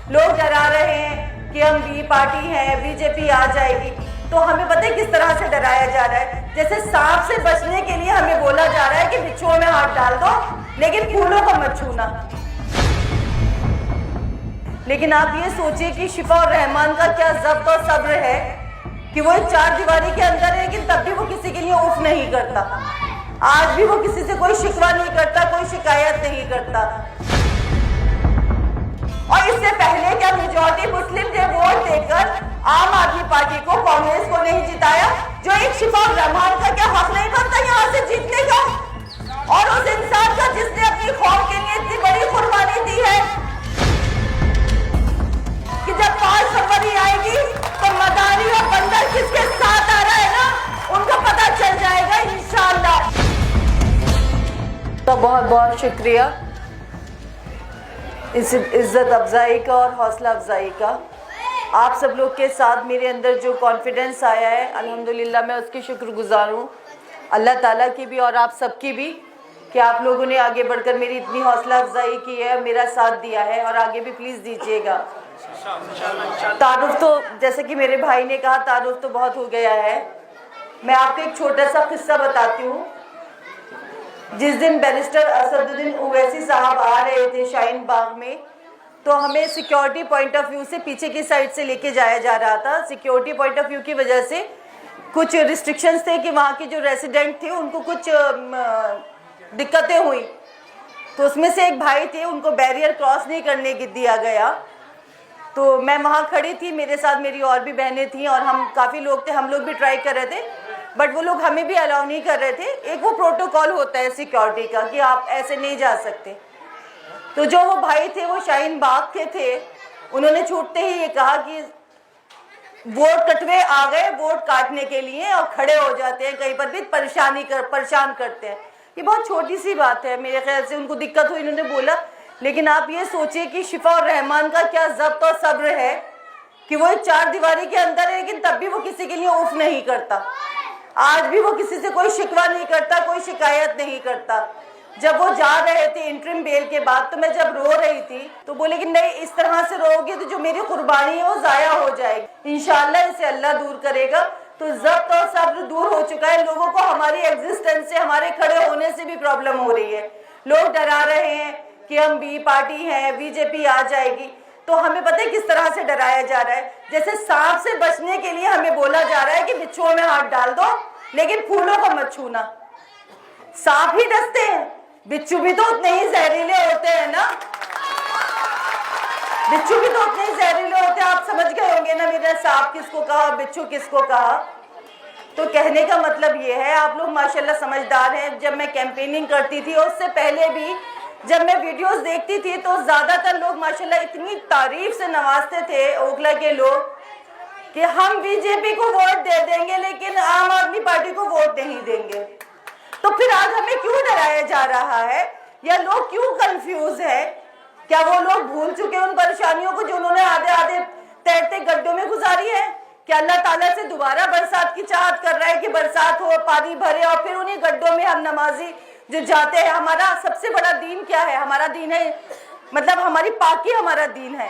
लोग डरा रहे हैं कि हम बी पार्टी हैं, बीजेपी आ जाएगी। तो हमें पता है किस तरह से डराया जा रहा है। जैसे सांप से बचने के लिए हमें बोला जा रहा है कि बिच्छुओं में हाथ डाल दो, लेकिन फूलों को मत छूना। लेकिन आप ये सोचिए कि शिफा और रहमान का क्या ज़ब्त और सब्र है कि वो एक चार दीवारी के अंदर है, लेकिन तब भी वो किसी के लिए उफ नहीं करता। आज भी वो किसी से कोई शिकवा नहीं करता, कोई शिकायत नहीं करता। और इससे पहले क्या मेजॉरिटी मुस्लिम ने वोट देकर आम आदमी पार्टी को, कांग्रेस को नहीं जिताया? जो एक शिफा और रहमान का क्या हक नहीं बनता यहाँ से जीतने का? और उस इंसान का जिसने अपनी कौम के लिए इतनी बड़ी कुर्बानी दी है कि जब 5 फरवरी आएगी तो मदारी और बंदर किसके साथ आ रहा है ना, उनको पता चल जाएगा इंशाअल्लाह। तो बहुत बहुत शुक्रिया इस इज्जत अफजाई का और हौसला अफजाई का। आप सब लोग के साथ मेरे अंदर जो कॉन्फिडेंस आया है, अल्हम्दुलिल्लाह मैं उसकी शुक्रगुजार हूँ अल्लाह ताला की भी और आप सबकी भी, कि आप लोगों ने आगे बढ़कर मेरी इतनी हौसला अफजाई की है, मेरा साथ दिया है और आगे भी प्लीज़ दीजिएगा। तारुफ तो जैसे कि मेरे भाई ने कहा, तारुफ तो बहुत हो गया है। मैं आपको एक छोटा सा किस्सा बताती हूँ। जिस दिन बैरिस्टर असदुद्दीन ओवैसी साहब आ रहे थे शाहीन बाग में, तो हमें सिक्योरिटी पॉइंट ऑफ व्यू से पीछे की साइड से लेके जाया जा रहा था। सिक्योरिटी पॉइंट ऑफ व्यू की वजह से कुछ रिस्ट्रिक्शंस थे कि वहाँ के जो रेसिडेंट थे उनको कुछ दिक्कतें हुई। तो उसमें से एक भाई थे, उनको बैरियर क्रॉस नहीं करने दिया गया। तो मैं वहाँ खड़ी थी, मेरे साथ मेरी और भी बहनें थी और हम काफ़ी लोग थे। हम लोग भी ट्राई कर रहे थे, बट वो लोग हमें भी अलाउ नहीं कर रहे थे। एक वो प्रोटोकॉल होता है सिक्योरिटी का कि आप ऐसे नहीं जा सकते। तो जो वो भाई थे वो शाहीन बाग के थे, उन्होंने छूटते ही ये कहा कि वोट कटवे आ गए वोट काटने के लिए, और खड़े हो जाते हैं कहीं पर भी परेशान करते हैं। ये बहुत छोटी सी बात है, मेरे ख्याल से उनको दिक्कत हुई, इन्होंने बोला। लेकिन आप ये सोचिए कि शिफा और रहमान का क्या ज़ब्त और सब्र है कि वो एक चार दीवारी के अंदर है, लेकिन तब भी वो किसी के लिए उफ नहीं करता। आज भी वो किसी से कोई शिकवा नहीं करता, कोई शिकायत नहीं करता। जब वो जा रहे थे इंटरिम बेल के बाद, तो मैं जब रो रही थी तो बोले कि नहीं, इस तरह से रोगे तो जो मेरी कुर्बानी है वो ज़ाया हो जाएगी। इंशाल्लाह इसे अल्लाह दूर करेगा। तो ज़ब्त और सब्र दूर हो चुका है। लोगों को हमारी एग्जिस्टेंस से, हमारे खड़े होने से भी प्रॉब्लम हो रही है। लोग डरा रहे हैं कि हम बी पार्टी हैं, बीजेपी आ जाएगी। तो हमें पता है किस तरह से डराया जा रहा है। जैसे सांप से बचने के लिए हमें बोला जा रहा है कि बिच्छुओं में हाथ डाल दो, लेकिन फूलों को मत छूना। सांप ही डसते हैं, बिच्छू भी तो उतने ही जहरीले होते हैं ना। बिच्छू भी तो उतने ही जहरीले होते हैं। आप समझ गए होंगे ना मेरा सांप किसको कहा, बिच्छू किसको कहा। तो कहने का मतलब ये है, आप लोग माशाल्लाह समझदार हैं। जब मैं कैंपेनिंग करती थी और उससे पहले भी जब मैं वीडियोस देखती थी, तो ज़्यादातर लोग माशाल्लाह इतनी तारीफ से नवाजते थे ओखला के लोग कि हम बीजेपी को वोट दे देंगे लेकिन आम आदमी पार्टी को वोट नहीं देंगे। तो फिर आज हमें क्यों डराया जा रहा है, या लोग क्यों कंफ्यूज है? क्या वो लोग भूल चुके उन परेशानियों को जो उन्होंने आधे आधे तैरते गड्ढों में गुजारी है? क्या अल्लाह ताला से दोबारा बरसात की चाहत कर रहा है कि बरसात हो, पानी भरे और फिर उन्हीं गड्ढों में हम नमाजी जो जाते हैं? हमारा सबसे बड़ा दीन क्या है? हमारा दीन है, मतलब हमारी पाकी हमारा दीन है।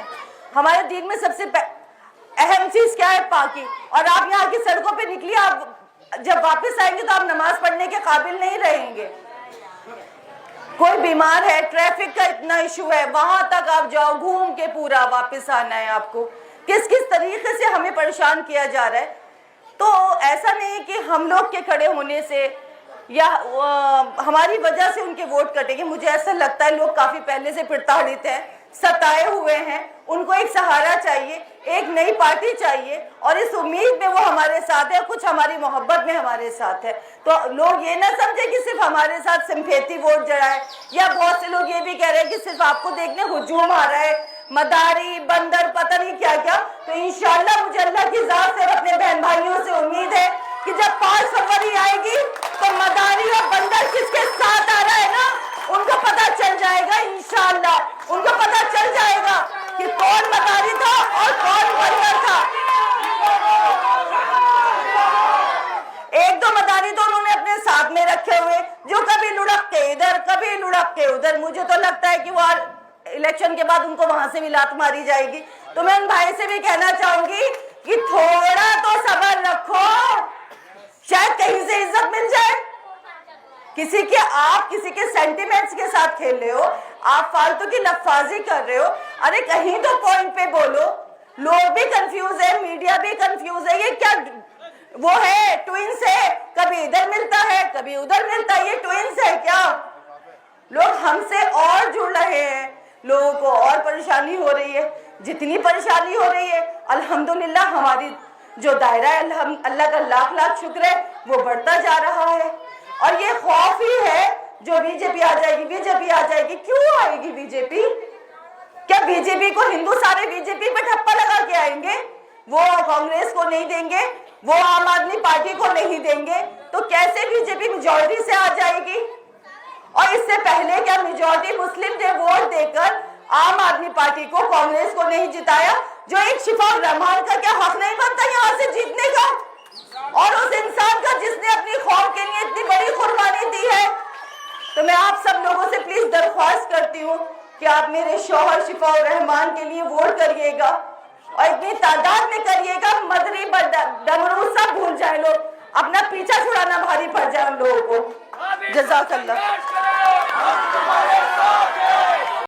हमारे दीन में सबसे अहम चीज क्या है? पाकी। और आप यहाँ की सड़कों पे निकलिए, आप जब वापस आएंगे तो आप नमाज पढ़ने के काबिल नहीं रहेंगे। कोई बीमार है, ट्रैफिक का इतना इशू है, वहां तक आप जाओ, घूम के पूरा वापस आना है आपको। किस किस तरीके से हमें परेशान किया जा रहा है। तो ऐसा नहीं कि हम लोग के खड़े होने से या हमारी वजह से उनके वोट कटेंगे। मुझे ऐसा लगता है लोग काफी पहले से प्रताड़ित हैं, सताए हुए हैं। उनको एक सहारा चाहिए, एक नई पार्टी चाहिए, और इस उम्मीद में वो हमारे साथ है, कुछ हमारी मोहब्बत में हमारे साथ है। तो लोग ये ना समझे कि सिर्फ हमारे साथ सिंपैथी वोट जड़ाए, या बहुत से लोग ये भी कह रहे हैं कि सिर्फ आपको देखने हुजूम आ रहा है, मदारी बंदर पता नहीं क्या क्या। तो इंशाल्लाह मुझे अल्लाह की जात से अपने बहन भाइयों से उम्मीद है कि जब 5 फरवरी आएगी तो मदारी और बंदर किसके साथ आ रहा है ना, उनको पता चल जाएगा इंशाल्लाह। उनको पता चल जाएगा कि कौन मदारी था और कौन बंदर था। एक दो मदारी तो उन्होंने अपने साथ में रखे हुए, जो कभी लुढ़क के इधर, कभी लुढ़क के उधर। मुझे तो लगता है कि वो इलेक्शन के बाद उनको वहां से भी लात मारी जाएगी। तो मैं उन भाई से भी कहना चाहूंगी कि थोड़ा तो सब्र रखो, शायद कहीं से इज्जत मिल जाए। आप किसी के सेंटिमेंट्स के साथ खेल रहे हो, आप फालतू की लफाजी कर रहे हो। अरे कहीं तो पॉइंट पे बोलो। लोग भी कंफ्यूज है, मीडिया भी कंफ्यूज है। ये क्या वो है, ट्विंस है, कभी इधर मिलता है कभी उधर मिलता है, ये ट्विंस है क्या? लोग हमसे और जुड़ रहे हैं, लोगों को और परेशानी हो रही है। जितनी परेशानी हो रही है अल्हम्दुलिल्लाह हमारी जो दायरा है, अल्लाह का लाख लाख शुक्र है, वो बढ़ता जा रहा है। और ये खौफ ही है जो बीजेपी आ जाएगी, बीजेपी आ जाएगी। क्यों आएगी बीजेपी? क्या बीजेपी को हिंदू सारे बीजेपी पे ठप्पा लगा के आएंगे? वो कांग्रेस को नहीं देंगे, वो आम आदमी पार्टी को नहीं देंगे, तो कैसे बीजेपी मेजॉरिटी से आ जाएगी? और इससे पहले क्या मेजॉरिटी मुस्लिम ने वोट देकर आम आदमी पार्टी को, कांग्रेस को नहीं जिताया? जो एक शिफाक रहमान का क्या हक नहीं बनता यहाँ से जीतने का? और उस इंसान का जिसने अपनी कौम के लिए इतनी बड़ी कुर्बानी दी है। तो मैं आप सब लोगों से प्लीज दरख्वास्त करती हूँ कि आप मेरे शौहर शिफाक रहमान के लिए वोट करिएगा और इतनी तादाद में करिएगा, मदरी डमरू सब भूल जाए लोग, अपना पीछा छुड़ाना भारी पड़ जाए उन लोगों को। जज़ाकल्लाह।